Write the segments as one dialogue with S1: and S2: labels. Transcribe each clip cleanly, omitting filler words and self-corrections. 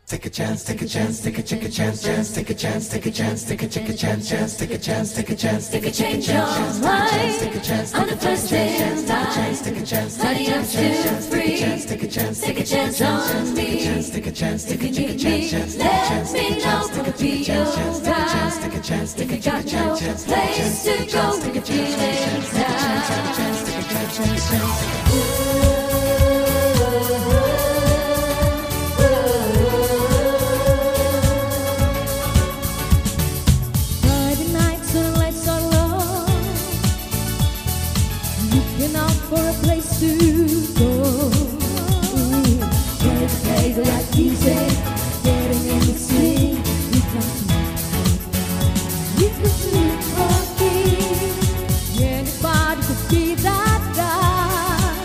S1: Take a chance, take a chance, take a chance, take a chance, take a chance, take a chance, take a chance, take a chance, take a change your mind on the first day of life. Honey, I'm still free. Take a chance on me. If you need me, let me know we'll be alright. If you got no place to go, we'll feel inside.
S2: For a place to go, where to play the right music, getting in the swing. We come to look for me. Anybody could be that guy.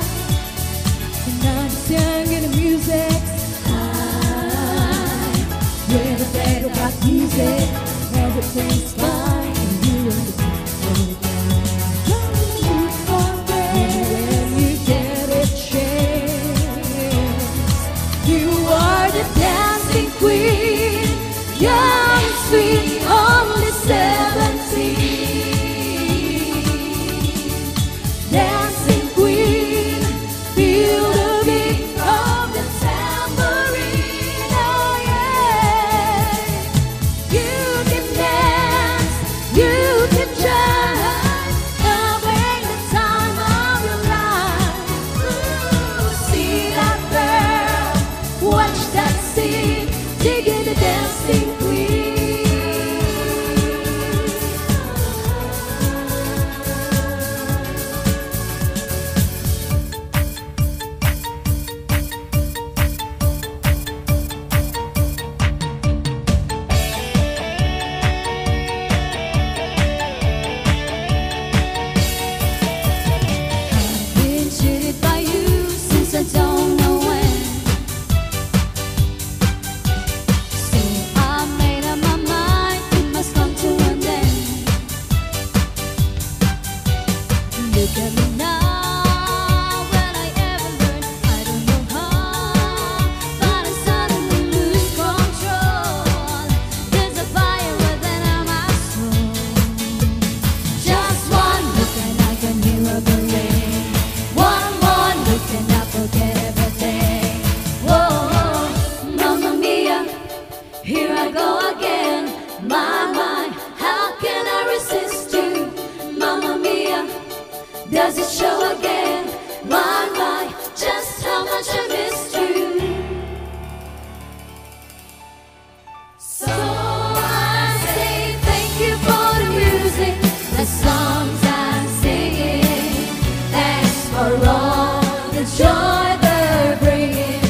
S2: And I'm just young and the music's high. Where to play the right music, everything's fine. And you and the dancing queen, young and sweet, only 17. Dancing queen, feel the beat of the tambourine. Oh yeah, you can dance, you can jive, having the time of your life. Ooh, see that girl, watch that scene, digging the dancing queen. I've been cheated by you since I don't know when. Look at me now, will I ever learn? I don't know how, but I suddenly lose control. There's a fire within my soul. Just one look and I can hear a parade. One more look and I forget everything. Whoa, Mamma Mia, here I go again. My, how can I resist you? Mamma Mia, does it show again? My, just how much I missed you. So I say thank you for the music, the songs I'm singing. Thanks for all the joy they're bringing.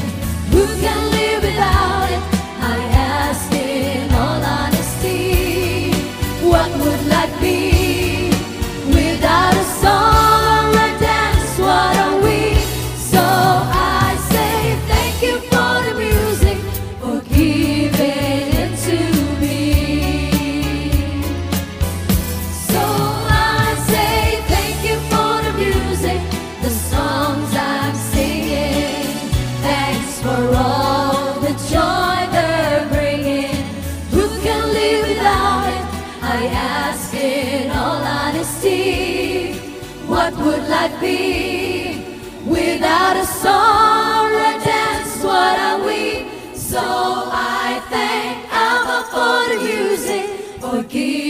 S2: Who can live without it? I ask in all honesty. What would life be without a song? For all the joy they're bringing, who can live without it? I ask in all honesty. What would life be without a song or a dance? What are we? So I thank Abba for the music, for giving